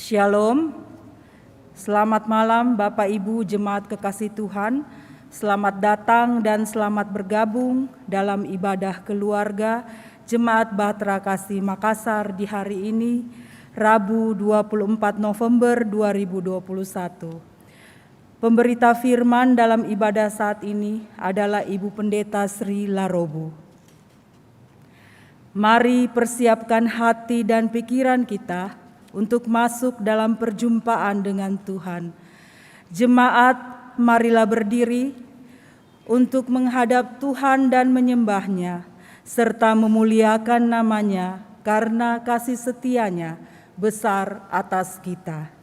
Shalom, selamat malam Bapak Ibu Jemaat Kekasih Tuhan. Selamat datang dan selamat bergabung dalam ibadah keluarga Jemaat Bahtera Kasih Makassar di hari ini, Rabu 24 November 2021. Pemberita firman dalam ibadah saat ini adalah Ibu Pendeta Sri Larobu. Mari persiapkan hati dan pikiran kita untuk masuk dalam perjumpaan dengan Tuhan. Jemaat, marilah berdiri untuk menghadap Tuhan dan menyembah-Nya, serta memuliakan nama-Nya karena kasih setia-Nya besar atas kita.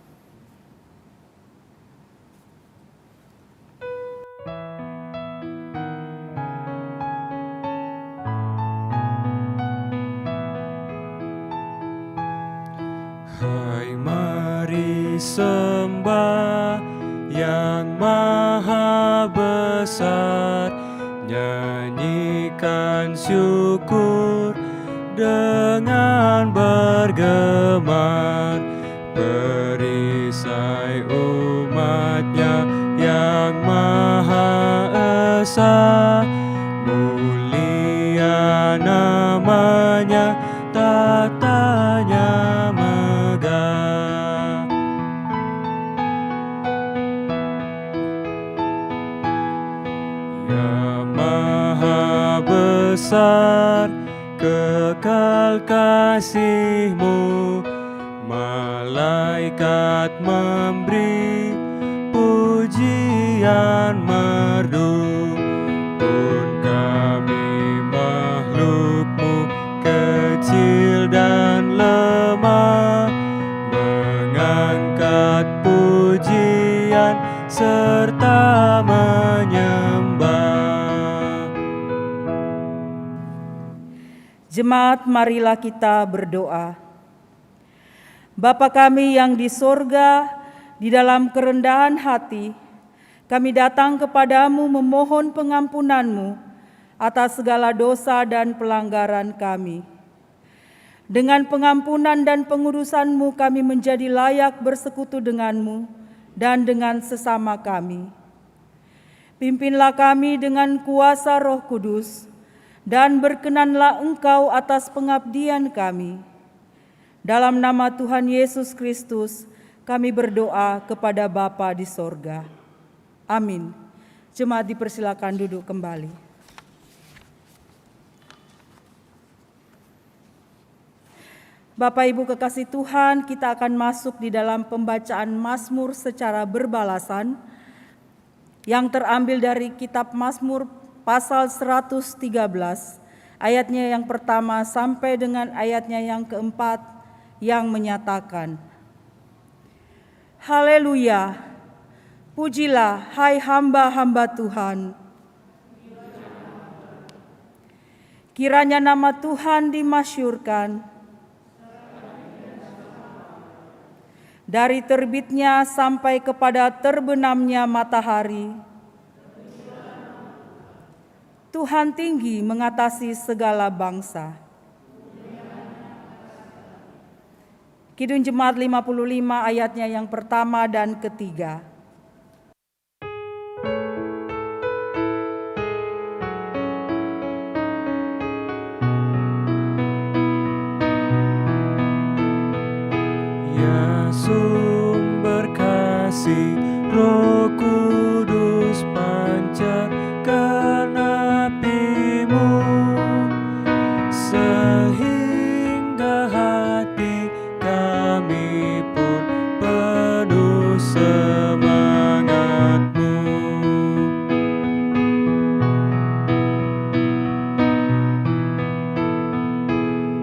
Hai, mari sembah Yang Maha Besar, nyanyikan syukur dengan bergemar, perisai umat-Nya yang Maha Esa, mulia nama-Nya, tatanya megah. Ya Maha Besar, kekal kasih-Mu, malaikat memberi pujian merdu, pun kami makhluk-Mu kecil dan lemah, mengangkat pujian serta menyembah. Jemaat, marilah kita berdoa. Bapa kami yang di sorga, di dalam kerendahan hati, kami datang kepadamu memohon pengampunan-Mu atas segala dosa dan pelanggaran kami. Dengan pengampunan dan pengudusan-Mu kami menjadi layak bersekutu dengan-Mu dan dengan sesama kami. Pimpinlah kami dengan kuasa Roh Kudus, dan berkenanlah Engkau atas pengabdian kami. Dalam nama Tuhan Yesus Kristus, kami berdoa kepada Bapa di sorga. Amin. Jemaat dipersilakan duduk kembali. Bapak Ibu kekasih Tuhan, kita akan masuk di dalam pembacaan Mazmur secara berbalasan yang terambil dari kitab Mazmur pasal 113, ayatnya yang pertama sampai dengan ayatnya yang keempat, yang menyatakan, Haleluya, pujilah hai hamba-hamba Tuhan. Kiranya nama Tuhan dimasyhurkan, dari terbitnya sampai kepada terbenamnya matahari. Tuhan tinggi mengatasi segala bangsa. Kidung Jemaat 55 ayatnya yang pertama dan ketiga. Ya sumber kasih, Roh Kudus pancarkan api-Mu, sehingga hati kami pun penuh semangat-Mu.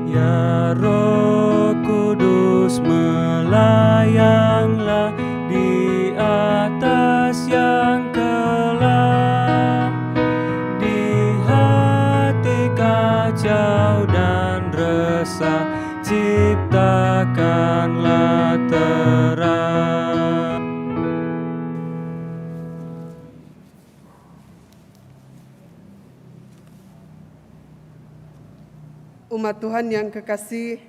Ya Roh Kudus, melayanglah di atas yang kelam, di hati kacau dan resah, ciptakanlah terang. Umat Tuhan yang kekasih,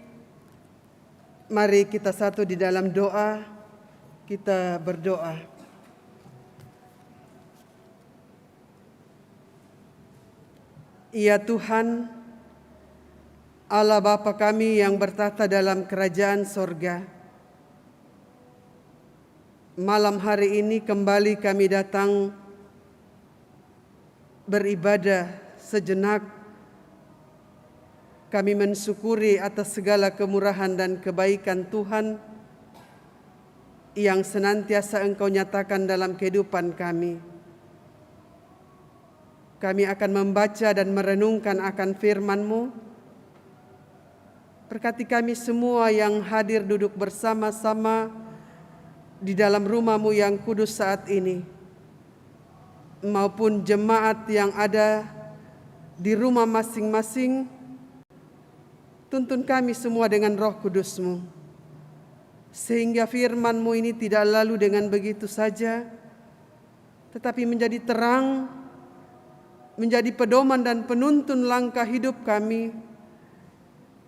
Mari kita satu di dalam doa, kita berdoa. Ya Tuhan, Allah Bapa kami yang bertata dalam kerajaan sorga, malam hari ini kembali kami datang beribadah sejenak. Kami mensyukuri atas segala kemurahan dan kebaikan Tuhan yang senantiasa Engkau nyatakan dalam kehidupan kami. Kami akan membaca dan merenungkan akan firman-Mu. Berkati kami semua yang hadir duduk bersama-sama di dalam rumah-Mu yang kudus saat ini, maupun jemaat yang ada di rumah masing-masing. Tuntun kami semua dengan Roh Kudus-Mu, sehingga firman-Mu ini tidak lalu dengan begitu saja, tetapi menjadi terang, menjadi pedoman dan penuntun langkah hidup kami,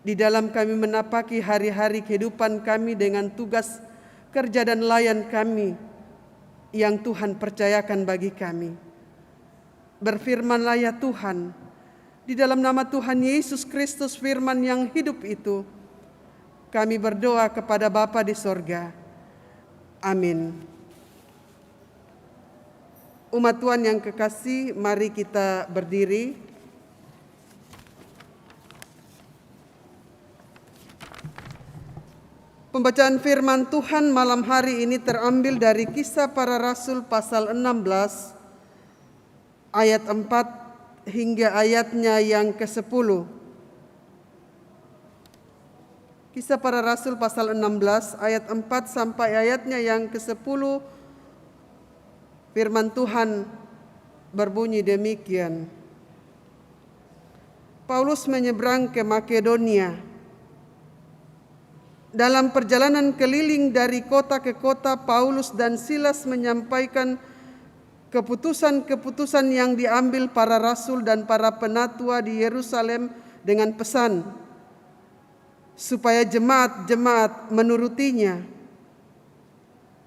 di dalam kami menapaki hari-hari kehidupan kami dengan tugas kerja dan layan kami yang Tuhan percayakan bagi kami. Berfirmanlah ya Tuhan, di dalam nama Tuhan Yesus Kristus, firman yang hidup itu, kami berdoa kepada Bapa di sorga. Amin. Umat Tuhan yang kekasih, mari kita berdiri. Pembacaan firman Tuhan malam hari ini terambil dari Kisah Para Rasul pasal 16 ayat 4 hingga ayatnya yang ke-10. Kisah Para Rasul pasal 16 ayat 4 sampai ayatnya yang ke-10. Firman Tuhan berbunyi demikian. Paulus menyeberang ke Makedonia. Dalam perjalanan keliling dari kota ke kota, Paulus dan Silas menyampaikan keputusan-keputusan yang diambil para rasul dan para penatua di Yerusalem dengan pesan supaya jemaat-jemaat menurutinya.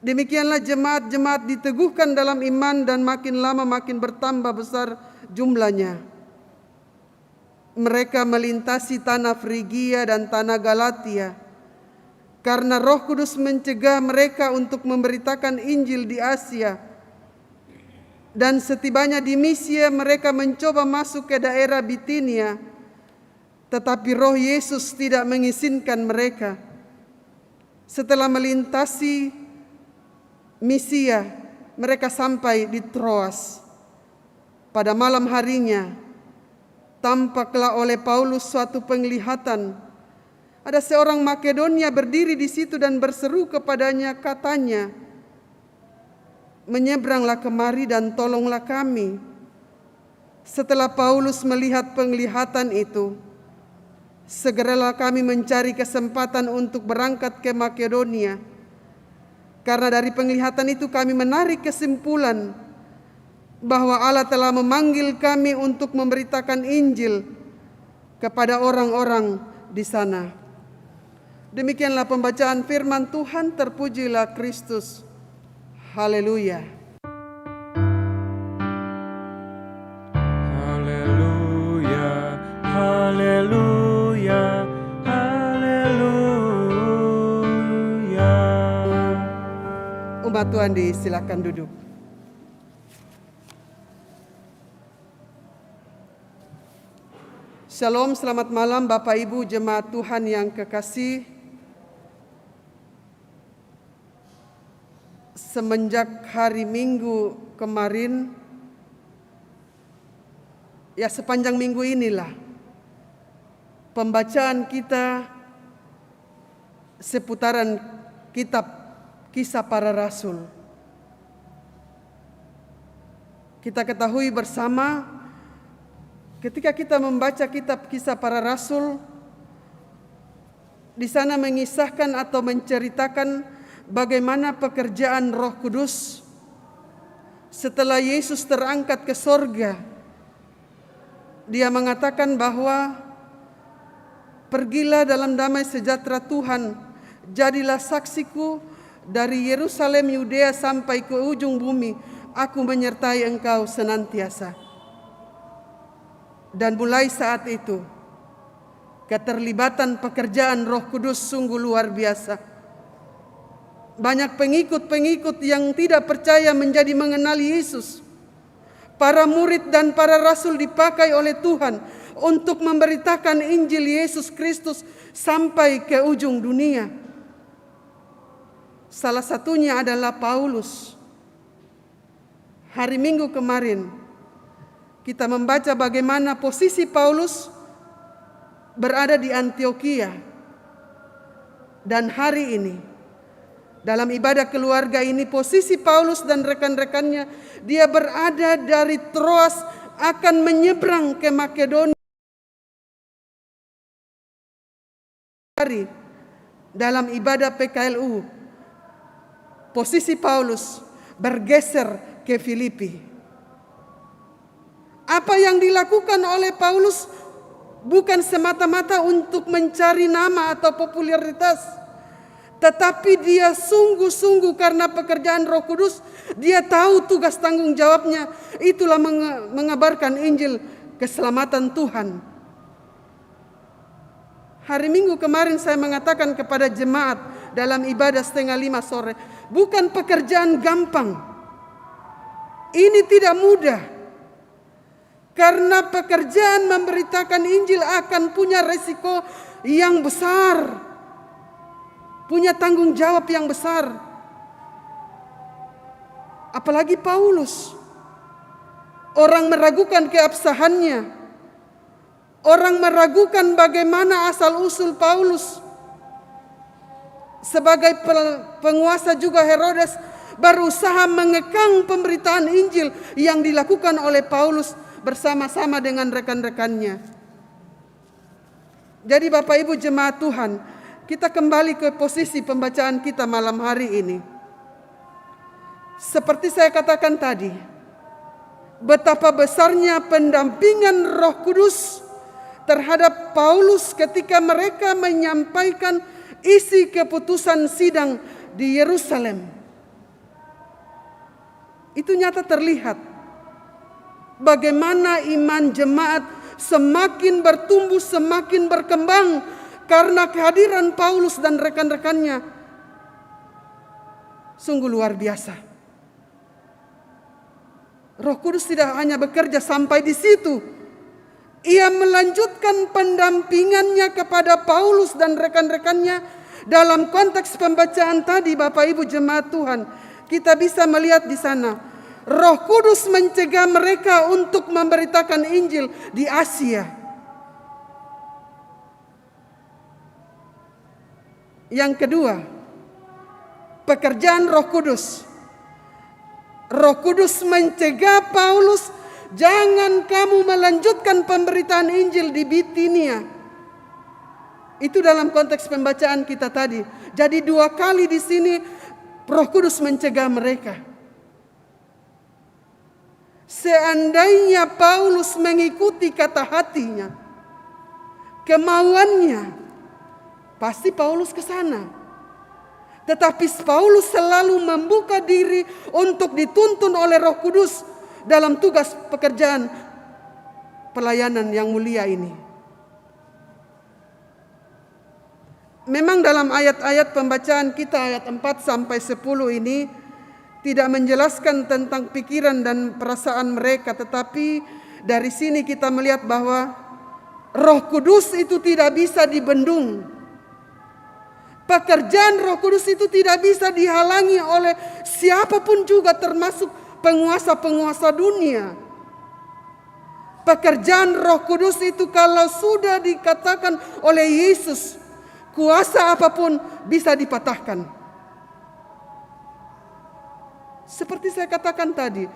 Demikianlah jemaat-jemaat diteguhkan dalam iman dan makin lama makin bertambah besar jumlahnya. Mereka melintasi tanah Frigia dan tanah Galatia, karena Roh Kudus mencegah mereka untuk memberitakan Injil di Asia. Dan setibanya di Misia, mereka mencoba masuk ke daerah Bitinia, tetapi Roh Yesus tidak mengizinkan mereka. Setelah melintasi Misia, mereka sampai di Troas. Pada malam harinya, tampaklah oleh Paulus suatu penglihatan. Ada seorang Makedonia berdiri di situ dan berseru kepadanya, katanya, "Menyeberanglah kemari dan tolonglah kami." Setelah Paulus melihat penglihatan itu, segeralah kami mencari kesempatan untuk berangkat ke Makedonia. Karena dari penglihatan itu kami menarik kesimpulan bahwa Allah telah memanggil kami untuk memberitakan Injil kepada orang-orang di sana. Demikianlah pembacaan firman Tuhan. Terpujilah Kristus. Haleluya. Haleluya, haleluya, haleluya. Umat Tuhan disilakan duduk. Shalom, selamat malam Bapak Ibu jemaat Tuhan yang kekasih. Semenjak hari Minggu kemarin, ya sepanjang minggu inilah, pembacaan kita seputaran kitab Kisah Para Rasul. Kita ketahui bersama, ketika kita membaca kitab Kisah Para Rasul, di sana mengisahkan atau menceritakan bagaimana pekerjaan Roh Kudus setelah Yesus terangkat ke sorga. Dia mengatakan bahwa pergilah dalam damai sejahtera Tuhan Jadilah saksiku dari Yerusalem, Yudea sampai ke ujung bumi. Aku menyertai engkau senantiasa. Dan mulai saat itu, keterlibatan pekerjaan Roh Kudus sungguh luar biasa. Banyak pengikut-pengikut yang tidak percaya menjadi mengenali Yesus. Para murid dan para rasul dipakai oleh Tuhan untuk memberitakan Injil Yesus Kristus sampai ke ujung dunia. Salah satunya adalah Paulus. Hari Minggu kemarin kita membaca bagaimana posisi Paulus berada di Antiokhia. Dan hari ini dalam ibadah keluarga ini posisi Paulus dan rekan-rekannya, dia berada dari Troas akan menyeberang ke Makedonia. Dalam ibadah PKLU, posisi Paulus bergeser ke Filipi. Apa yang dilakukan oleh Paulus bukan semata-mata untuk mencari nama atau popularitas, tetapi dia sungguh-sungguh karena pekerjaan Roh Kudus, dia tahu tugas tanggung jawabnya, itulah mengabarkan Injil keselamatan Tuhan. Hari Minggu kemarin saya mengatakan kepada jemaat dalam ibadah 4:30 sore, bukan pekerjaan gampang. Ini tidak mudah. Karena pekerjaan memberitakan Injil akan punya resiko yang besar. Punya tanggung jawab yang besar. Apalagi Paulus. Orang meragukan keabsahannya. Orang meragukan bagaimana asal-usul Paulus. Sebagai penguasa juga Herodes berusaha mengekang pemberitaan Injil yang dilakukan oleh Paulus bersama-sama dengan rekan-rekannya. Jadi Bapak Ibu jemaat Tuhan, kita kembali ke posisi pembacaan kita malam hari ini. Seperti saya katakan tadi, betapa besarnya pendampingan Roh Kudus terhadap Paulus ketika mereka menyampaikan isi keputusan sidang di Yerusalem. Itu nyata terlihat. Bagaimana iman jemaat semakin bertumbuh, semakin berkembang karena kehadiran Paulus dan rekan-rekannya. Sungguh luar biasa. Roh Kudus tidak hanya bekerja sampai di situ. Ia melanjutkan pendampingannya kepada Paulus dan rekan-rekannya dalam konteks pembacaan tadi, Bapak Ibu jemaat Tuhan. Kita bisa melihat di sana. Roh Kudus mencegah mereka untuk memberitakan Injil di Asia. Yang kedua, pekerjaan Roh Kudus. Roh Kudus mencegah Paulus, jangan kamu melanjutkan pemberitaan Injil di Bitinia. Itu dalam konteks pembacaan kita tadi. Jadi 2 kali di sini Roh Kudus mencegah mereka. Seandainya Paulus mengikuti kata hatinya, kemauannya, pasti Paulus ke sana. Tetapi Paulus selalu membuka diri untuk dituntun oleh Roh Kudus dalam tugas pekerjaan pelayanan yang mulia ini. Memang dalam ayat-ayat pembacaan kita ayat 4 sampai 10 ini tidak menjelaskan tentang pikiran dan perasaan mereka, tetapi dari sini kita melihat bahwa Roh Kudus itu tidak bisa dibendung. Pekerjaan Roh Kudus itu tidak bisa dihalangi oleh siapapun juga, termasuk penguasa-penguasa dunia. Pekerjaan Roh Kudus itu kalau sudah dikatakan oleh Yesus, kuasa apapun bisa dipatahkan. Seperti saya katakan tadi,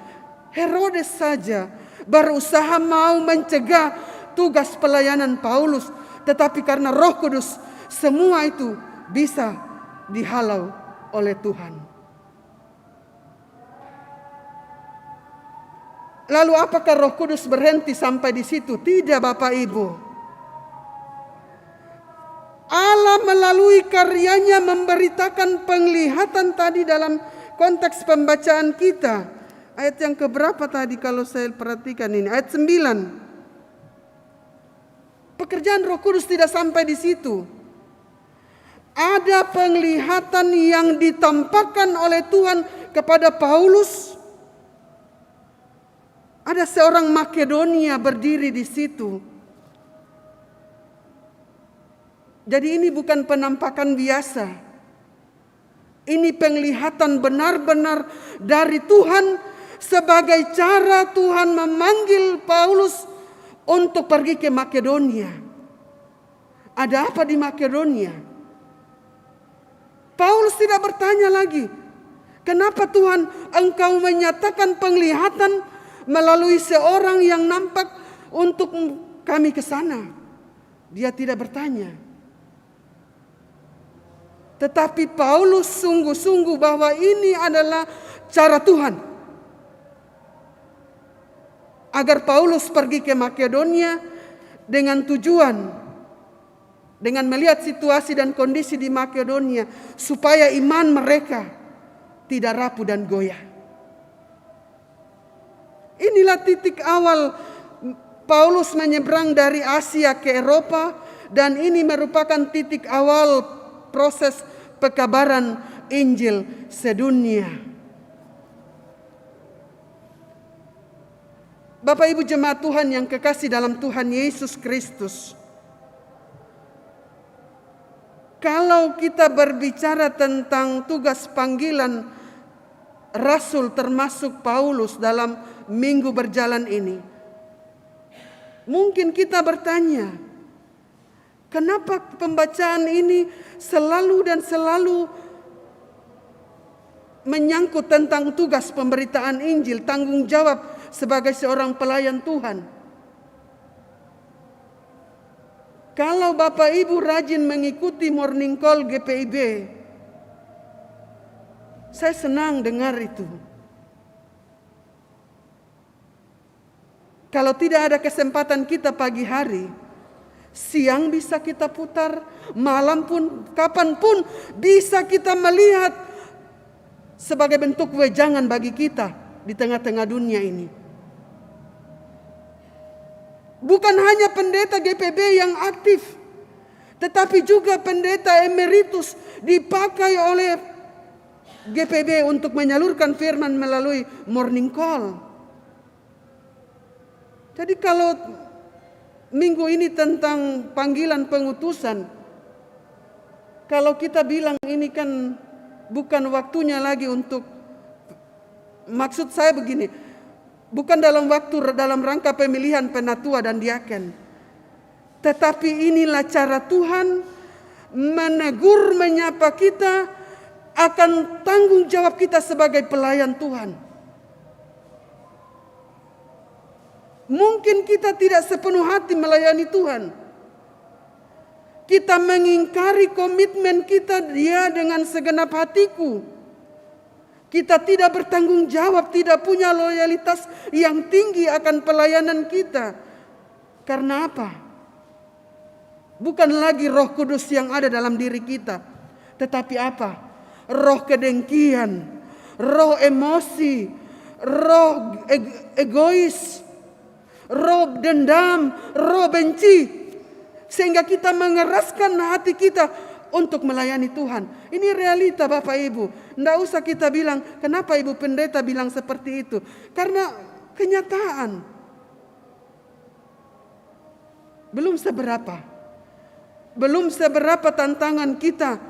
Herodes saja berusaha mau mencegah tugas pelayanan Paulus, tetapi karena Roh Kudus semua itu bisa dihalau oleh Tuhan. Lalu apakah Roh Kudus berhenti sampai di situ? Tidak, Bapak Ibu. Allah Allah melalui karyanya memberitakan penglihatan tadi dalam konteks pembacaan kita. Ayat yang keberapa tadi kalau saya perhatikan ini? Ayat 9. Pekerjaan Roh Kudus tidak sampai di situ. Ada penglihatan yang ditampakkan oleh Tuhan kepada Paulus. Ada seorang Makedonia berdiri di situ. Jadi ini bukan penampakan biasa. Ini penglihatan benar-benar dari Tuhan sebagai cara Tuhan memanggil Paulus untuk pergi ke Makedonia. Ada apa di Makedonia? Paulus tidak bertanya lagi, kenapa Tuhan engkau menyatakan penglihatan melalui seorang yang nampak untuk kami ke sana? Dia tidak bertanya. Tetapi Paulus sungguh-sungguh bahwa ini adalah cara Tuhan. Agar Paulus pergi ke Makedonia dengan tujuan, dengan melihat situasi dan kondisi di Makedonia, supaya iman mereka tidak rapuh dan goyah. Inilah titik awal Paulus menyeberang dari Asia ke Eropa, dan ini merupakan titik awal proses pekabaran Injil sedunia. Bapak Ibu jemaat Tuhan yang kekasih dalam Tuhan Yesus Kristus, kalau kita berbicara tentang tugas panggilan Rasul termasuk Paulus dalam minggu berjalan ini, mungkin kita bertanya, kenapa pembacaan ini selalu menyangkut tentang tugas pemberitaan Injil, tanggung jawab sebagai seorang pelayan Tuhan? Kalau Bapak Ibu rajin mengikuti Morning Call GPIB, saya senang dengar itu. Kalau tidak ada kesempatan kita pagi hari, siang bisa kita putar, malam pun, kapanpun bisa kita melihat sebagai bentuk wejangan bagi kita di tengah-tengah dunia ini. Bukan hanya pendeta GPB yang aktif, tetapi juga pendeta emeritus dipakai oleh GPB untuk menyalurkan firman melalui Morning Call. Jadi kalau minggu ini tentang panggilan pengutusan, kalau kita bilang ini kan bukan waktunya lagi untuk, maksud saya begini, bukan dalam rangka pemilihan penatua dan diaken, tetapi inilah cara Tuhan menegur, menyapa kita akan tanggung jawab kita sebagai pelayan Tuhan. Mungkin kita tidak sepenuh hati melayani Tuhan. Kita mengingkari komitmen kita, dia dengan segenap hatiku. Kita tidak bertanggung jawab, tidak punya loyalitas yang tinggi akan pelayanan kita. Karena apa? Bukan lagi Roh Kudus yang ada dalam diri kita, tetapi apa? Roh kedengkian, roh emosi, roh egois, roh dendam, roh benci, sehingga kita mengeraskan hati kita untuk melayani Tuhan. Ini realita Bapak Ibu. Tidak usah kita bilang, kenapa Ibu Pendeta bilang seperti itu? Karena kenyataan. Belum seberapa tantangan kita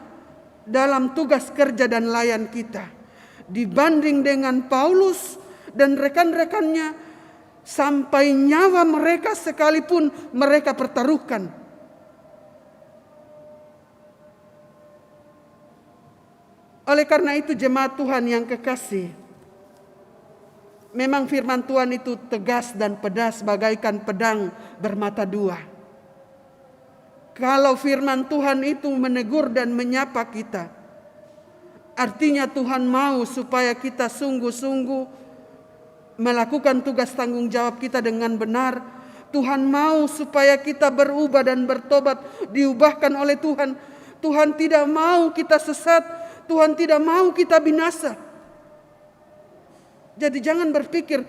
dalam tugas kerja dan layan kita. Dibanding dengan Paulus dan rekan-rekannya, sampai nyawa mereka sekalipun mereka pertaruhkan. Oleh karena itu jemaat Tuhan yang kekasih, memang firman Tuhan itu tegas dan pedas bagaikan pedang bermata dua. Kalau firman Tuhan itu menegur dan menyapa kita, artinya Tuhan mau supaya kita sungguh-sungguh melakukan tugas tanggung jawab kita dengan benar. Tuhan mau supaya kita berubah dan bertobat, diubahkan oleh Tuhan, Tuhan tidak mau kita sesat, Tuhan tidak mau kita binasa. Jadi jangan berpikir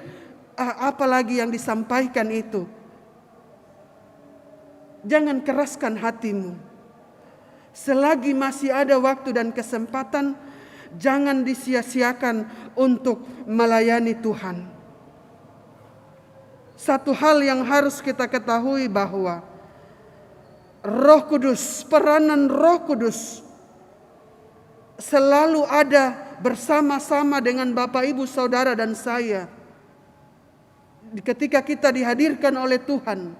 apa lagi yang disampaikan itu. Jangan keraskan hatimu. Selagi masih ada waktu dan kesempatan, jangan disia-siakan untuk melayani Tuhan. Satu hal yang harus kita ketahui bahwa Roh Kudus, peranan Roh Kudus selalu ada bersama-sama dengan Bapak, Ibu, Saudara, dan saya. Ketika kita dihadirkan oleh Tuhan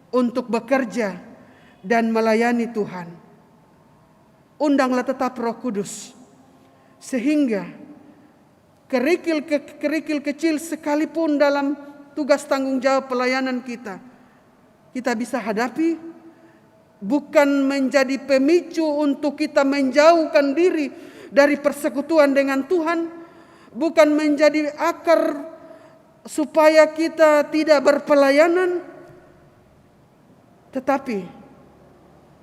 untuk bekerja dan melayani Tuhan, undanglah tetap Roh Kudus, sehingga kerikil kecil sekalipun dalam tugas tanggung jawab pelayanan kita bisa hadapi, bukan menjadi pemicu untuk kita menjauhkan diri dari persekutuan dengan Tuhan, bukan menjadi akar supaya kita tidak berpelayanan, tetapi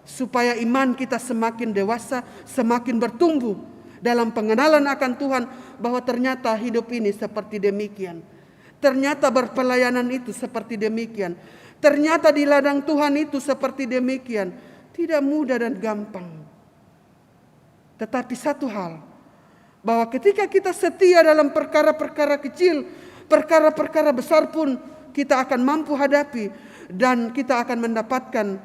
supaya iman kita semakin dewasa, semakin bertumbuh dalam pengenalan akan Tuhan, bahwa ternyata hidup ini seperti demikian. Ternyata berpelayanan itu seperti demikian. Ternyata di ladang Tuhan itu seperti demikian. Tidak mudah dan gampang. Tetapi satu hal, bahwa ketika kita setia dalam perkara-perkara kecil, perkara-perkara besar pun kita akan mampu hadapi, dan kita akan mendapatkan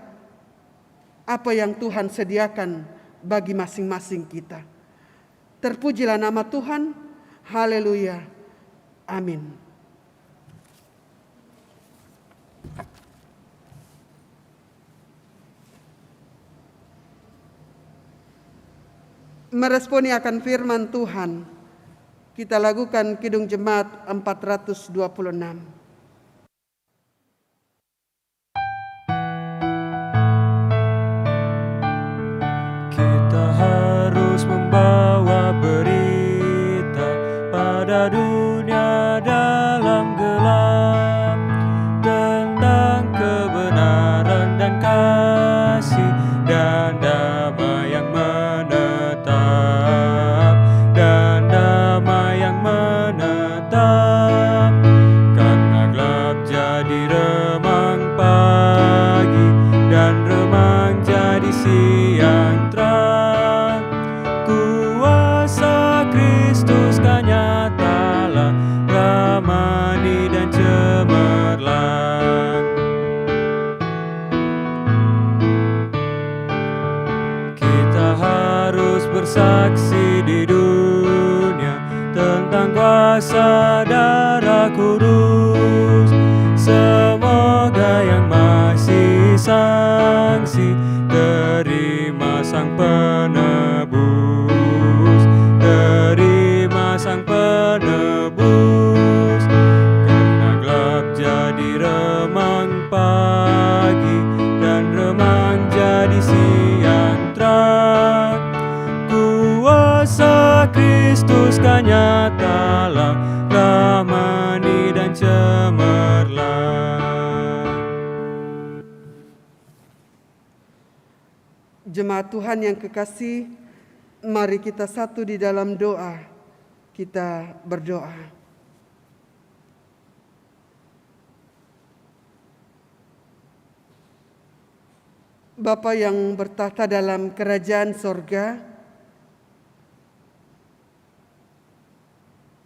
apa yang Tuhan sediakan bagi masing-masing kita. Terpujilah nama Tuhan. Haleluya. Amin. Meresponi akan firman Tuhan, kita lakukan Kidung Jemaat 426. Kita harus membawa berita pada dunia dalam gelap tentang kebenaran dan kasih dan damai yang menetap, dan damai yang menetap. Karena gelap jadi remang pagi, dan remang jadi siang terang. Kuasa Kristus kan nyatalah, ramani dan cemerlang. Kita harus bersaksi di dunia tentang kuasa darah kudus. Semoga yang masih sangsi terima Sang Penebus, terima Sang Penebus. Karena gelap jadi remang pagi, dan remang jadi siang terang. Kuasa Kristus kan nyatalah, ramani dan cemerlang. Jemaat Tuhan yang kekasih, mari kita satu di dalam doa. Kita berdoa. Bapa yang bertahta dalam kerajaan sorga,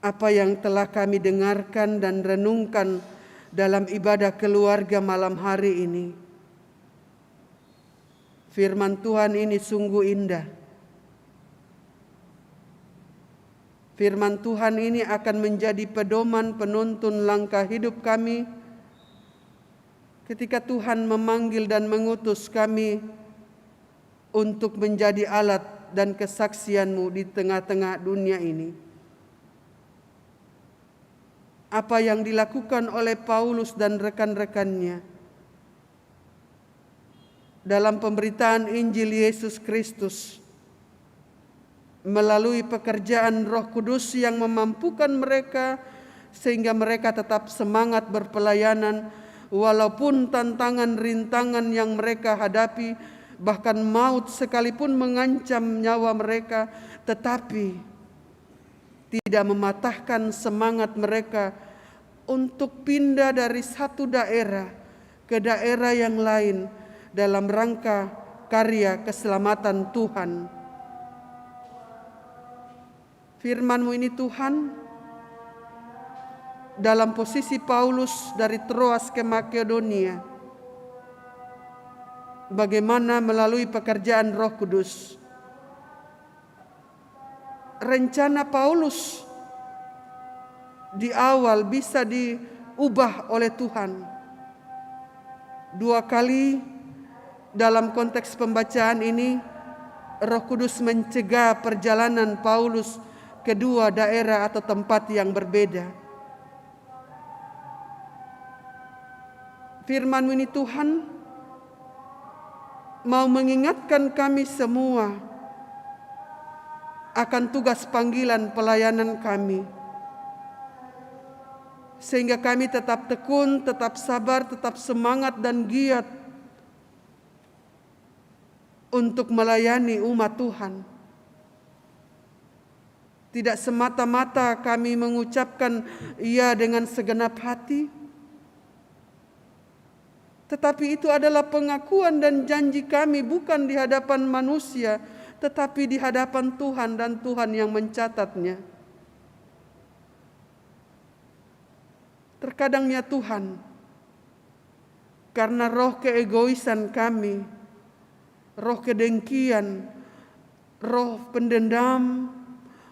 apa yang telah kami dengarkan dan renungkan dalam ibadah keluarga malam hari ini, firman Tuhan ini sungguh indah. Firman Tuhan ini akan menjadi pedoman penuntun langkah hidup kami ketika Tuhan memanggil dan mengutus kami untuk menjadi alat dan kesaksian-Mu di tengah-tengah dunia ini. Apa yang dilakukan oleh Paulus dan rekan-rekannya dalam pemberitaan Injil Yesus Kristus, melalui pekerjaan Roh Kudus yang memampukan mereka sehingga mereka tetap semangat berpelayanan walaupun tantangan rintangan yang mereka hadapi bahkan maut sekalipun mengancam nyawa mereka, tetapi tidak mematahkan semangat mereka untuk pindah dari satu daerah ke daerah yang lain dalam rangka karya keselamatan Tuhan. Firman-Mu ini Tuhan, dalam posisi Paulus dari Troas ke Makedonia, bagaimana melalui pekerjaan Roh Kudus, rencana Paulus di awal bisa diubah oleh Tuhan. 2 kali dalam konteks pembacaan ini, Roh Kudus mencegah perjalanan Paulus ke dua daerah atau tempat yang berbeda. Firman-Mu ini Tuhan mau mengingatkan kami semua akan tugas panggilan pelayanan kami, sehingga kami tetap tekun, tetap sabar, tetap semangat dan giat untuk melayani umat Tuhan. Tidak semata-mata kami mengucapkan iya dengan segenap hati, tetapi itu adalah pengakuan dan janji kami bukan di hadapan manusia, tetapi di hadapan Tuhan, dan Tuhan yang mencatatnya. Terkadang ya Tuhan, karena roh keegoisan kami, roh kedengkian, roh pendendam,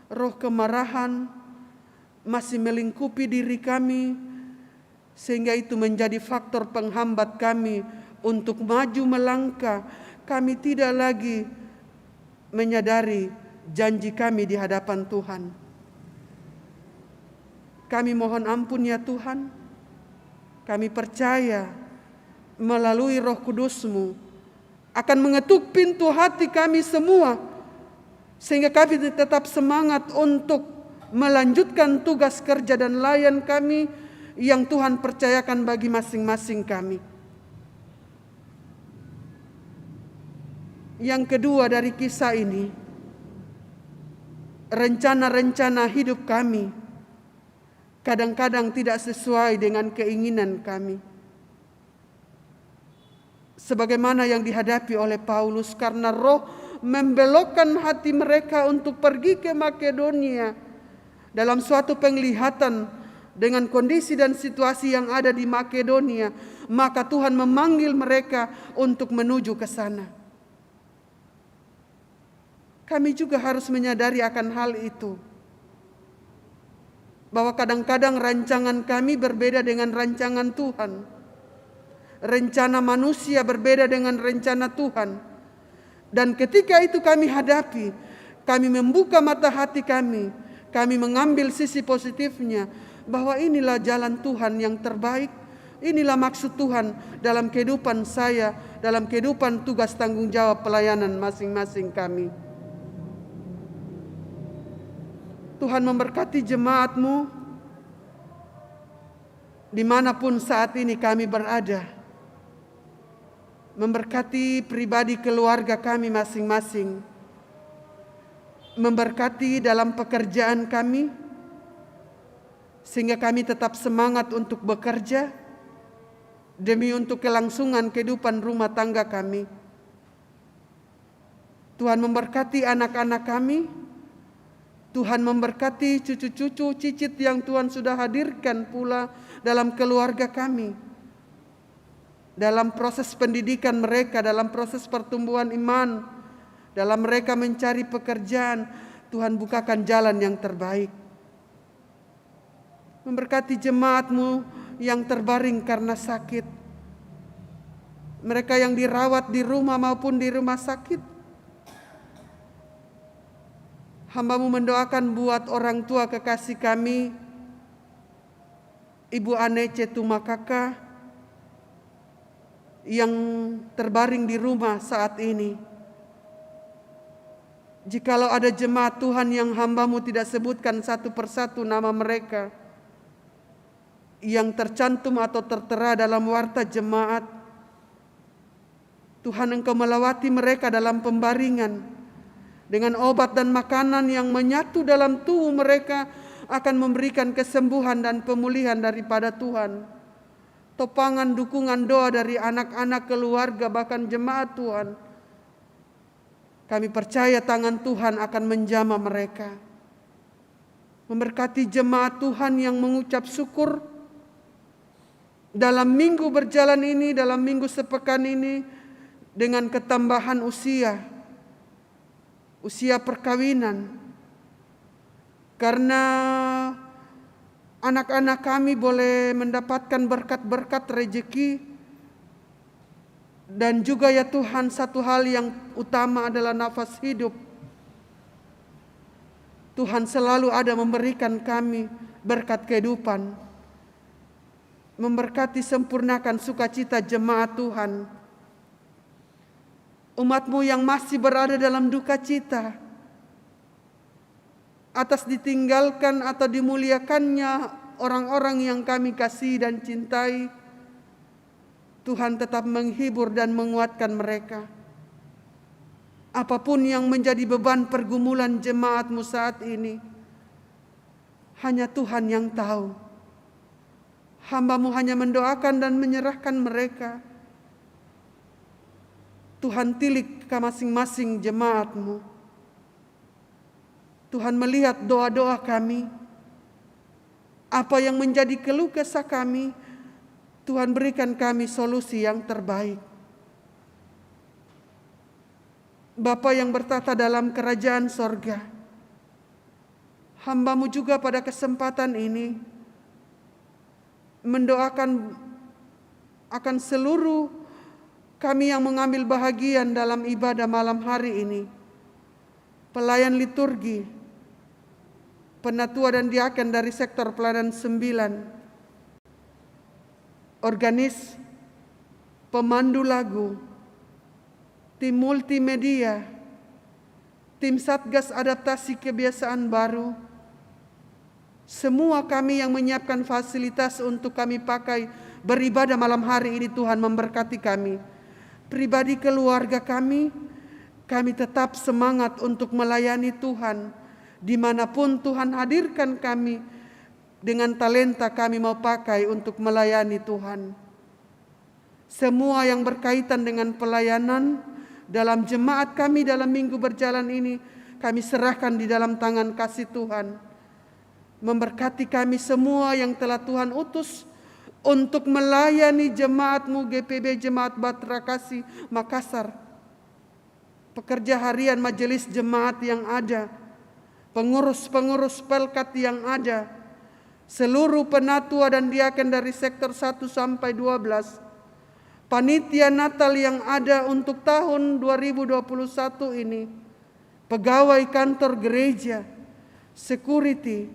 roh kemarahan masih melingkupi diri kami, sehingga itu menjadi faktor penghambat kami untuk maju melangkah. Kami tidak lagi menyadari janji kami di hadapan Tuhan. Kami mohon ampun ya Tuhan. Kami percaya melalui Roh Kudus-Mu akan mengetuk pintu hati kami semua, sehingga kami tetap semangat untuk melanjutkan tugas kerja dan layan kami yang Tuhan percayakan bagi masing-masing kami. Yang kedua dari kisah ini, rencana-rencana hidup kami kadang-kadang tidak sesuai dengan keinginan kami. Sebagaimana yang dihadapi oleh Paulus, karena roh membelokkan hati mereka untuk pergi ke Makedonia dalam suatu penglihatan dengan kondisi dan situasi yang ada di Makedonia, maka Tuhan memanggil mereka untuk menuju ke sana. Kami juga harus menyadari akan hal itu, bahwa kadang-kadang rancangan kami berbeda dengan rancangan Tuhan. Rencana manusia berbeda dengan rencana Tuhan. Dan ketika itu kami hadapi, kami membuka mata hati kami mengambil sisi positifnya, bahwa inilah jalan Tuhan yang terbaik, inilah maksud Tuhan dalam kehidupan saya, dalam kehidupan tugas tanggung jawab pelayanan masing-masing kami. Tuhan memberkati jemaat-Mu dimanapun saat ini kami berada. Memberkati pribadi keluarga kami masing-masing. Memberkati dalam pekerjaan kami, sehingga kami tetap semangat untuk bekerja demi untuk kelangsungan kehidupan rumah tangga kami. Tuhan memberkati anak-anak kami. Tuhan memberkati cucu-cucu, cicit yang Tuhan sudah hadirkan pula dalam keluarga kami. Dalam proses pendidikan mereka, dalam proses pertumbuhan iman, dalam mereka mencari pekerjaan, Tuhan bukakan jalan yang terbaik. Memberkati jemaat-Mu yang terbaring karena sakit, mereka yang dirawat di rumah maupun di rumah sakit. Hamba-Mu mendoakan buat orang tua kekasih kami, Ibu Anece Tumakaka, yang terbaring di rumah saat ini. Jikalau ada jemaat Tuhan yang hamba-Mu tidak sebutkan satu persatu nama mereka, yang tercantum atau tertera dalam warta jemaat, Tuhan, Engkau melawati mereka dalam pembaringan dengan obat dan makanan yang menyatu dalam tubuh mereka akan memberikan kesembuhan dan pemulihan daripada Tuhan. Topangan dukungan doa dari anak-anak, keluarga, bahkan jemaat Tuhan. Kami percaya tangan Tuhan akan menjamah mereka. Memberkati jemaat Tuhan yang mengucap syukur dalam minggu berjalan ini, dalam minggu sepekan ini, dengan ketambahan usia perkawinan. Karena anak-anak kami boleh mendapatkan berkat-berkat rezeki. Dan juga ya Tuhan, satu hal yang utama adalah nafas hidup. Tuhan selalu ada memberikan kami berkat kehidupan. Memberkati sempurnakan sukacita jemaat Tuhan. Umat-Mu yang masih berada dalam duka cita atas ditinggalkan atau dimuliakannya orang-orang yang kami kasih dan cintai, Tuhan tetap menghibur dan menguatkan mereka. Apapun yang menjadi beban pergumulan jemaat-Mu saat ini, hanya Tuhan yang tahu. Hamba-Mu hanya mendoakan dan menyerahkan mereka. Tuhan tilik ke masing-masing jemaat-Mu. Tuhan melihat doa-doa kami. Apa yang menjadi keluh kesah kami, Tuhan berikan kami solusi yang terbaik. Bapa yang bertata dalam kerajaan sorga, hamba-Mu juga pada kesempatan ini mendoakan akan seluruh kami yang mengambil bahagian dalam ibadah malam hari ini. Pelayan liturgi, penatua dan diaken dari sektor pelayanan 9, organis, pemandu lagu, tim multimedia, tim Satgas Adaptasi Kebiasaan Baru, semua kami yang menyiapkan fasilitas untuk kami pakai beribadah malam hari ini, Tuhan memberkati kami. Pribadi keluarga kami tetap semangat untuk melayani Tuhan. Dimanapun Tuhan hadirkan kami, dengan talenta kami mau pakai untuk melayani Tuhan. Semua yang berkaitan dengan pelayanan dalam jemaat kami dalam minggu berjalan ini, kami serahkan di dalam tangan kasih Tuhan. Memberkati kami semua yang telah Tuhan utus untuk melayani jemaat-Mu GPB Jemaat Batra Kasih Makassar. Pekerja harian majelis jemaat yang ada, pengurus-pengurus pelkat yang ada, seluruh penatua dan diaken dari sektor 1 sampai 12, panitia Natal yang ada untuk tahun 2021 ini, pegawai kantor gereja, security,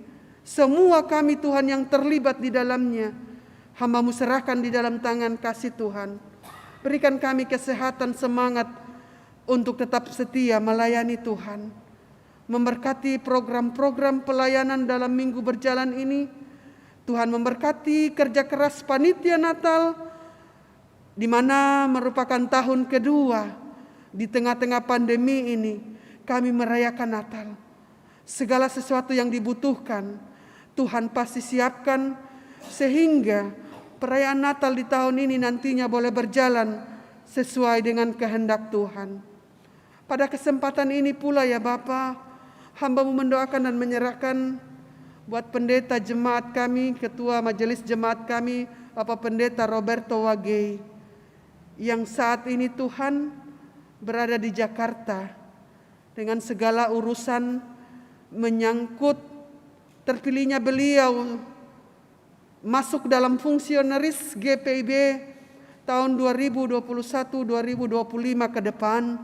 semua kami Tuhan yang terlibat di dalamnya, hamba-Mu serahkan di dalam tangan kasih Tuhan. Berikan kami kesehatan, semangat untuk tetap setia melayani Tuhan. Memberkati program-program pelayanan dalam minggu berjalan ini. Tuhan memberkati kerja keras panitia Natal, di mana merupakan tahun kedua di tengah-tengah pandemi ini kami merayakan Natal. Segala sesuatu yang dibutuhkan Tuhan pasti siapkan, sehingga perayaan Natal di tahun ini nantinya boleh berjalan sesuai dengan kehendak Tuhan. Pada kesempatan ini pula ya Bapa, hamba-Mu mendoakan dan menyerahkan buat pendeta jemaat kami, ketua majelis jemaat kami, Bapak Pendeta Roberto Wagei, yang saat ini Tuhan berada di Jakarta dengan segala urusan menyangkut terpilihnya beliau masuk dalam fungsionaris GPIB tahun 2021-2025 ke depan.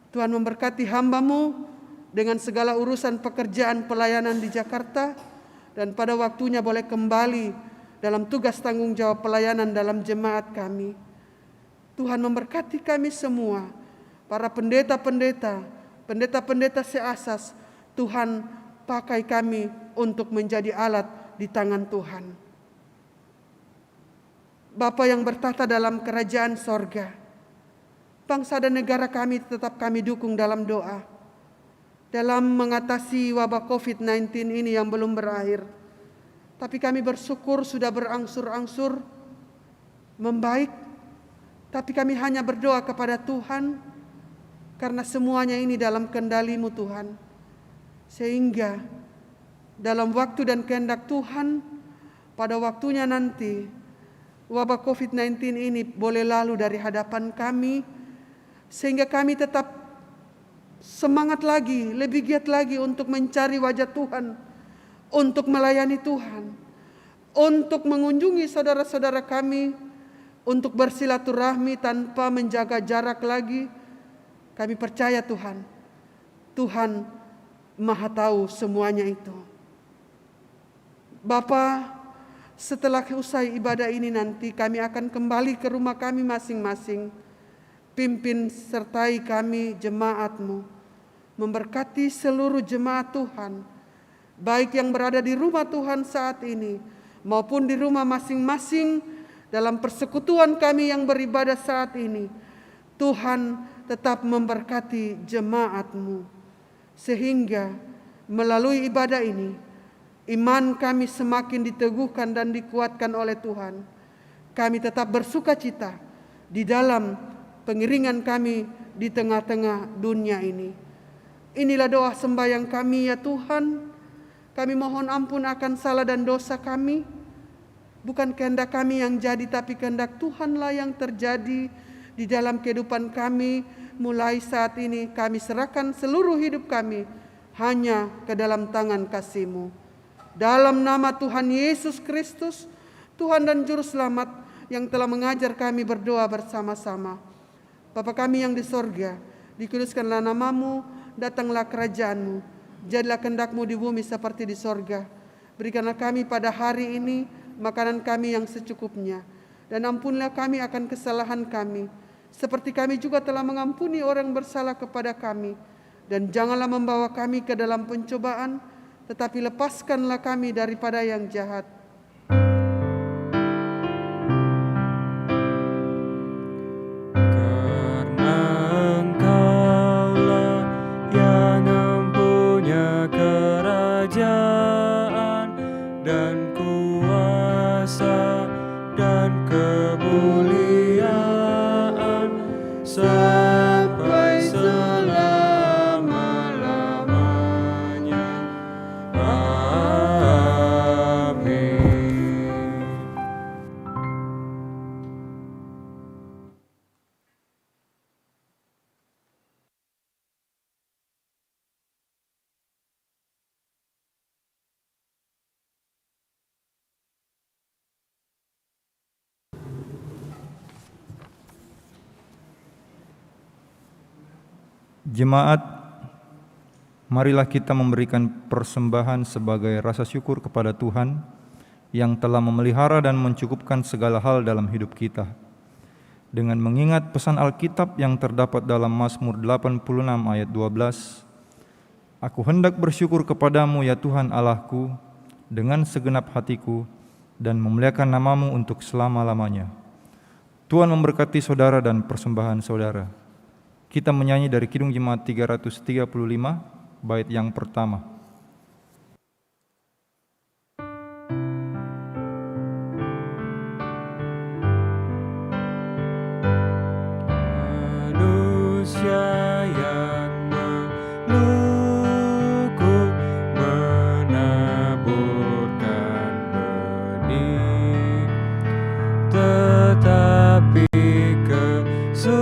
Tuhan memberkati hamba-Mu dengan segala urusan pekerjaan pelayanan di Jakarta, dan pada waktunya boleh kembali dalam tugas tanggung jawab pelayanan dalam jemaat kami. Tuhan memberkati kami semua, para pendeta-pendeta, pendeta-pendeta seasas. Tuhan pakai kami untuk menjadi alat di tangan Tuhan. Bapa yang bertata dalam kerajaan sorga, bangsa dan negara kami tetap kami dukung dalam doa. Dalam mengatasi wabah COVID-19 ini yang belum berakhir. Tapi kami bersyukur sudah berangsur-angsur membaik. Tapi kami hanya berdoa kepada Tuhan, karena semuanya ini dalam kendali-Mu Tuhan. Sehingga dalam waktu dan kehendak Tuhan, pada waktunya nanti, wabah COVID-19 ini boleh lalu dari hadapan kami, sehingga kami tetap semangat lagi, lebih giat lagi untuk mencari wajah Tuhan, untuk melayani Tuhan, untuk mengunjungi saudara-saudara kami, untuk bersilaturahmi tanpa menjaga jarak lagi. Kami percaya Tuhan, Tuhan Maha tahu semuanya itu. Bapa, setelah usai ibadah ini nanti kami akan kembali ke rumah kami masing-masing. Pimpin sertai kami jemaat-Mu, memberkati seluruh jemaat Tuhan, baik yang berada di rumah Tuhan saat ini maupun di rumah masing-masing dalam persekutuan kami yang beribadah saat ini. Tuhan tetap memberkati jemaat-Mu, sehingga melalui ibadah ini iman kami semakin diteguhkan dan dikuatkan oleh Tuhan. Kami tetap bersuka cita di dalam pengiringan kami di tengah-tengah dunia ini. Inilah doa sembahyang kami ya Tuhan. Kami mohon ampun akan salah dan dosa kami. Bukan kehendak kami yang jadi, tapi kehendak Tuhanlah yang terjadi di dalam kehidupan kami. Mulai saat ini kami serahkan seluruh hidup kami hanya ke dalam tangan kasih-Mu. Dalam nama Tuhan Yesus Kristus, Tuhan dan Juru Selamat yang telah mengajar kami berdoa bersama-sama. Bapa kami yang di sorga, dikuduskanlah nama-Mu, datanglah kerajaan-Mu, jadilah kehendak-Mu di bumi seperti di sorga. Berikanlah kami pada hari ini makanan kami yang secukupnya, dan ampunilah kami akan kesalahan kami, seperti kami juga telah mengampuni orang bersalah kepada kami. Dan janganlah membawa kami ke dalam pencobaan, tetapi lepaskanlah kami daripada yang jahat. Karena Engkaulah yang mempunyai kerajaan dan kuasa dan kemuliaan sampai selama-lamanya. Amin. Jemaat, marilah kita memberikan persembahan sebagai rasa syukur kepada Tuhan yang telah memelihara dan mencukupkan segala hal dalam hidup kita. Dengan mengingat pesan Alkitab yang terdapat dalam Mazmur 86 ayat 12, Aku hendak bersyukur kepadamu ya Tuhan Allahku dengan segenap hatiku dan memuliakan nama-Mu untuk selama-lamanya. Tuhan memberkati saudara dan persembahan saudara. Kita menyanyi dari Kidung Jemaat 335, bait yang pertama. Manusia yang melukuk menaburkan benih, tetapi kesuburan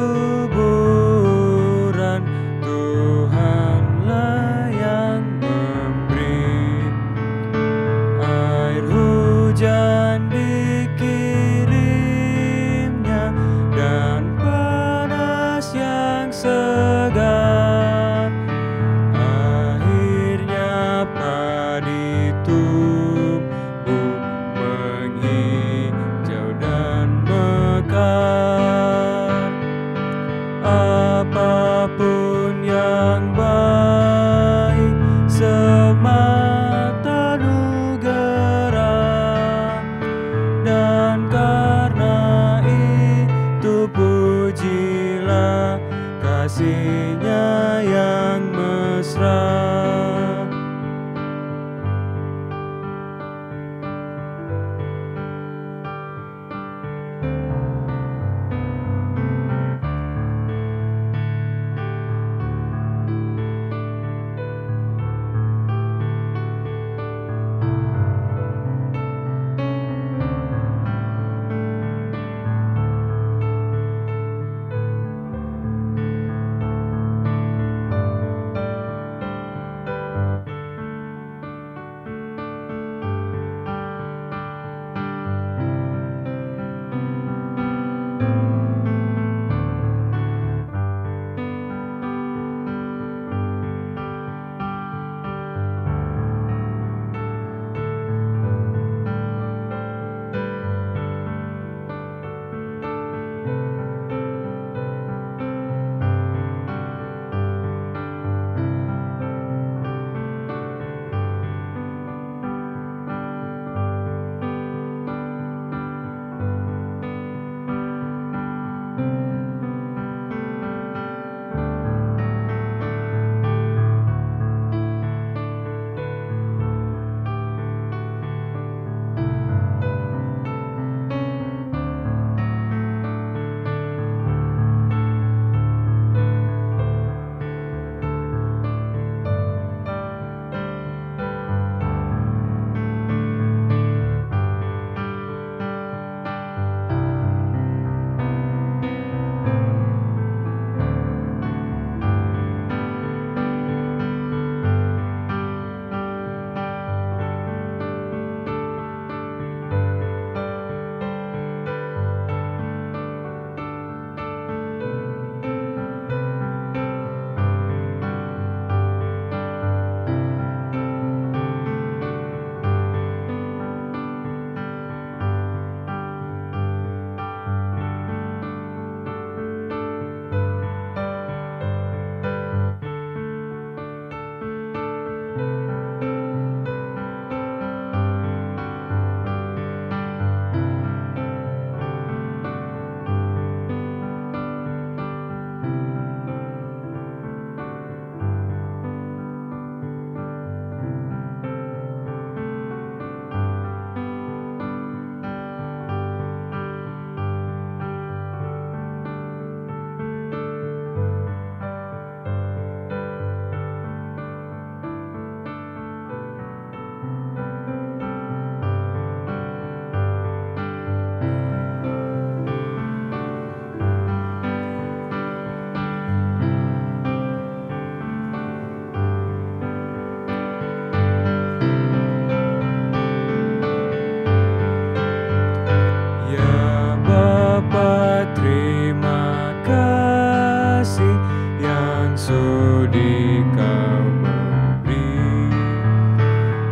Tuhanlah yang memberi. Air hujan dikirimnya dan panas yang segar, akhirnya padi tumbuh menghijau dan mekar. Apapun yang baik semata anugerah, dan karena itu pujilah kasih-Nya yang mesra.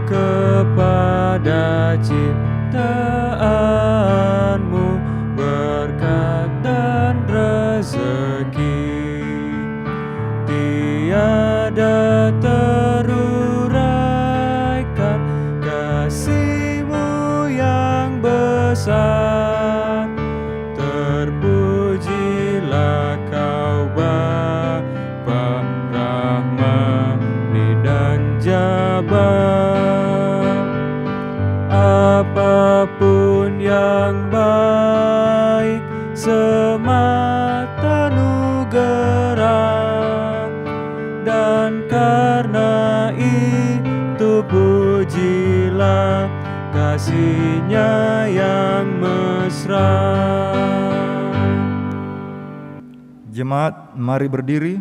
kepada ciptaanmu berkat dan rezeki tiada teruraikan kasih-Mu yang besar. Terpujilah Kau Bapa Rahmani dan Jabar. Apapun yang baik semata nugerah, dan karena itu pujilah kasih-Nya yang mesra. Jemaat, mari berdiri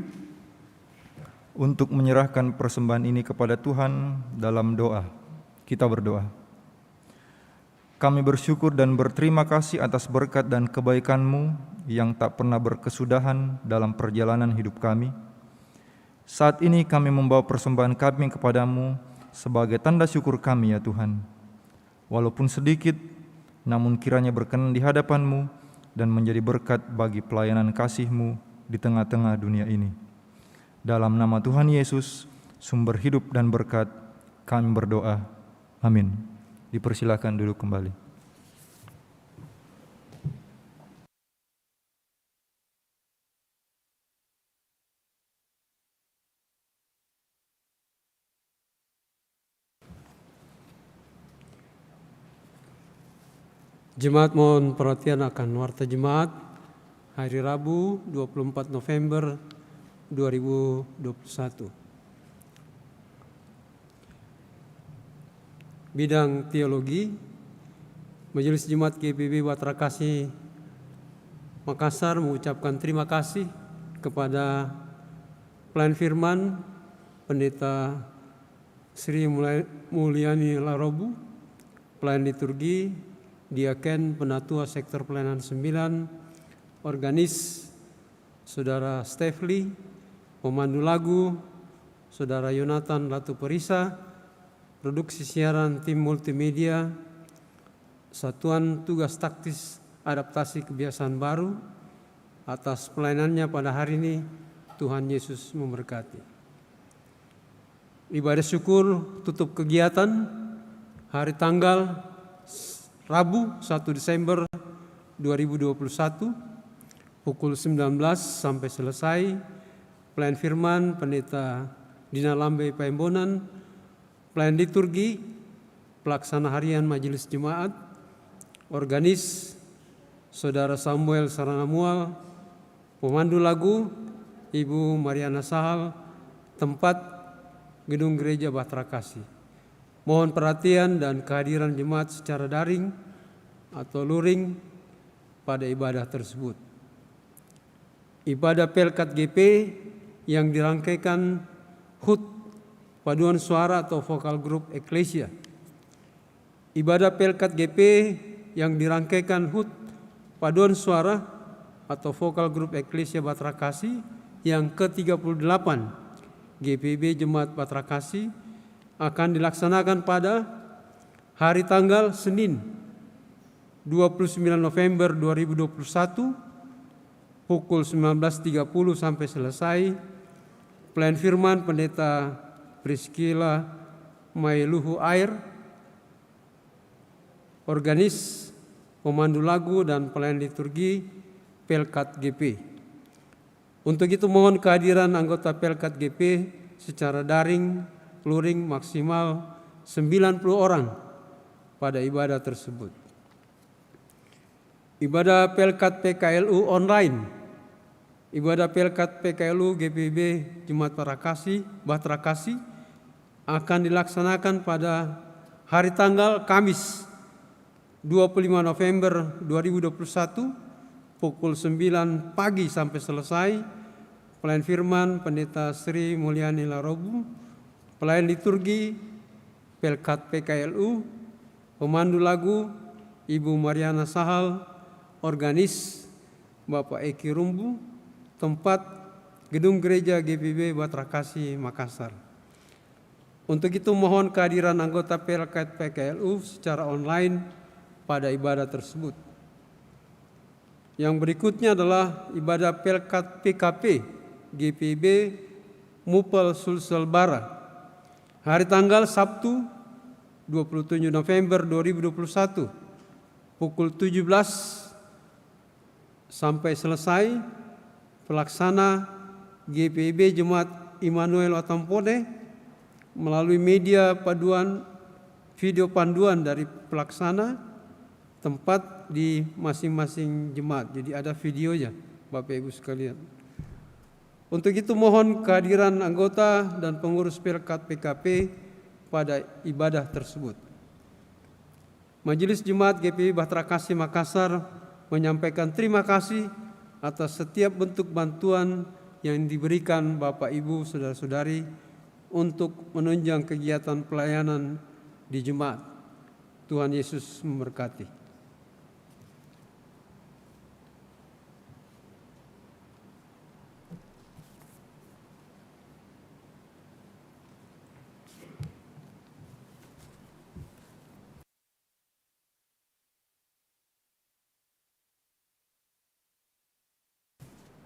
untuk menyerahkan persembahan ini kepada Tuhan dalam doa. Kita berdoa. Kami bersyukur dan berterima kasih atas berkat dan kebaikan-Mu yang tak pernah berkesudahan dalam perjalanan hidup kami. Saat ini kami membawa persembahan kami kepadamu sebagai tanda syukur kami ya Tuhan. Walaupun sedikit, namun kiranya berkenan di hadapan-Mu dan menjadi berkat bagi pelayanan kasih-Mu di tengah-tengah dunia ini. Dalam nama Tuhan Yesus, sumber hidup dan berkat, kami berdoa. Amin. Dipersilakan duduk kembali. Jemaat mohon perhatian akan warta jemaat hari Rabu 24 November 2021. Bidang teologi, Majelis Jemaat GPIB Batra Kasih Makassar mengucapkan terima kasih kepada pelayan firman Pendeta Sri Mulyani Larobu, pelayan liturgi, Diaken Penatua Sektor Pelayanan 9, organis Saudara Stefli, pemandu lagu Saudara Yonatan Latu Perisa, produksi siaran tim multimedia, Satuan Tugas Taktis Adaptasi Kebiasaan Baru, atas pelayanannya pada hari ini. Tuhan Yesus memberkati. Ibadah syukur tutup kegiatan hari tanggal Rabu 1 Desember 2021 pukul 19 sampai selesai. Pelayan firman Pendeta Dina Lambe Paembonan, pelayan liturgi, pelaksana harian majelis jemaat, organis Saudara Samuel Saranamual, pemandu lagu Ibu Mariana Sahal, tempat Gedung Gereja Batra Kasih. Mohon perhatian dan kehadiran jemaat secara daring atau luring pada ibadah tersebut. Ibadah Pelkat GP yang dirangkaikan HUT Paduan Suara atau Vokal Group Eklesia. Ibadah Pelkat GP yang dirangkaikan HUT Paduan Suara atau Vokal Group Eklesia Batra Kasih yang ke-38 GPIB Jemaat Batra Kasih akan dilaksanakan pada hari tanggal Senin 29 November 2021 pukul 19.30 sampai selesai. Pelayan firman Pendeta Priscilla Mailuhu Air, organis, pemandu lagu dan pelayan liturgi Pelkat GP. Untuk itu mohon kehadiran anggota Pelkat GP secara daring, luring maksimal 90 orang pada ibadah tersebut. Ibadah Pelkat PKLU online. Ibadah Pelkat PKLU GPIB Jemaat Batra Kasih akan dilaksanakan pada hari tanggal Kamis 25 November 2021 pukul 9 pagi sampai selesai. Pelayan firman Pendeta Sri Mulyani Larobu, pelayan liturgi Pelkat PKLU, pemandu lagu Ibu Mariana Sahal, organis Bapak Eki Rumbu, tempat Gedung Gereja GPIB Batra Kasih Makassar. Untuk itu mohon kehadiran anggota Pelkat PKLU secara online pada ibadah tersebut. Yang berikutnya adalah ibadah Pelkat PKP GPIB Mupel Sulsel Bara. Hari tanggal Sabtu 27 November 2021 pukul 17 sampai selesai. Pelaksana GPIB Jemaat Immanuel Watampone melalui media video panduan dari pelaksana, tempat di masing-masing jemaat. Jadi ada videonya Bapak Ibu sekalian. Untuk itu mohon kehadiran anggota dan pengurus Pelkat PKP pada ibadah tersebut. Majelis Jemaat GPI Batra Kasih Makassar menyampaikan terima kasih atas setiap bentuk bantuan yang diberikan Bapak Ibu Saudara-saudari untuk menunjang kegiatan pelayanan di jemaat. Tuhan Yesus memberkati.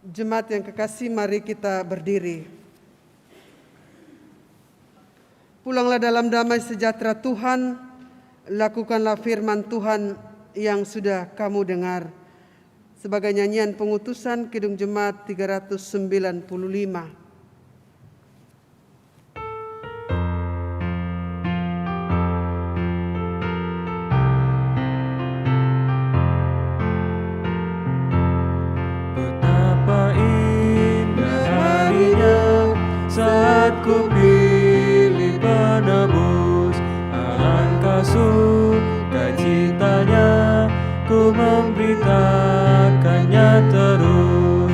Jemaat yang kekasih, mari kita berdiri. Pulanglah dalam damai sejahtera Tuhan, lakukanlah firman Tuhan yang sudah kamu dengar. Sebagai nyanyian pengutusan Kidung Jemaat 395. saat ku pilih penebus. Alangkah sukacitanya ku memberitakannya terus.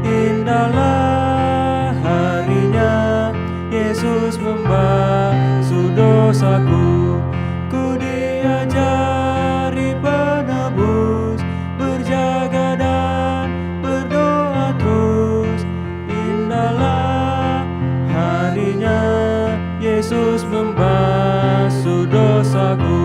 Indahlah harinya Yesus membasuh dosaku. Ku diajari penebus, berjaga dan berdoa terus. Indahlah harinya Yesus membasuh dosaku.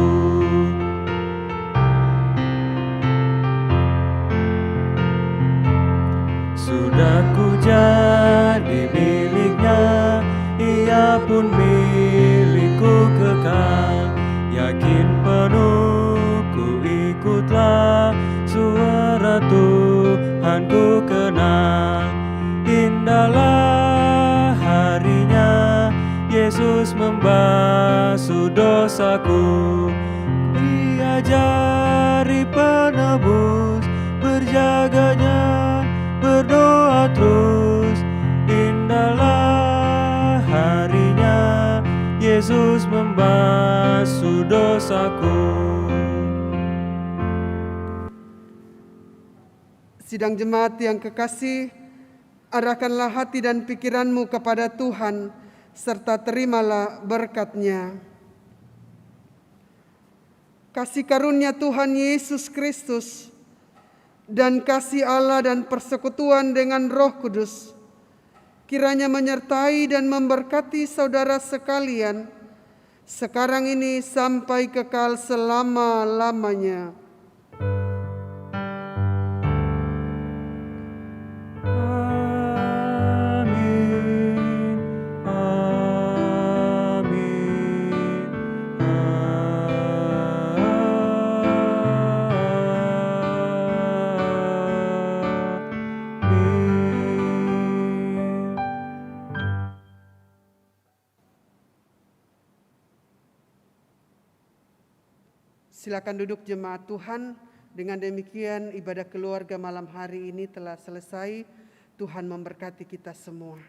Sudah ku jadi miliknya, ia pun milikku kekal. Yakin penuh ku ikutlah, suara Tuhan ku kenal. Indahlah harinya Yesus membasuh dosaku. Diajari penebus, berjaganya berdoa terus. Indahlah harinya Yesus membasuh dosaku. Sidang jemaat yang kekasih, arahkanlah hati dan pikiranmu kepada Tuhan, serta terimalah berkat-Nya. Kasih karunia Tuhan Yesus Kristus dan kasih Allah dan persekutuan dengan Roh Kudus kiranya menyertai dan memberkati saudara sekalian sekarang ini sampai kekal selama-lamanya. Silakan duduk jemaat Tuhan. Dengan demikian ibadah keluarga malam hari ini telah selesai. Tuhan memberkati kita semua.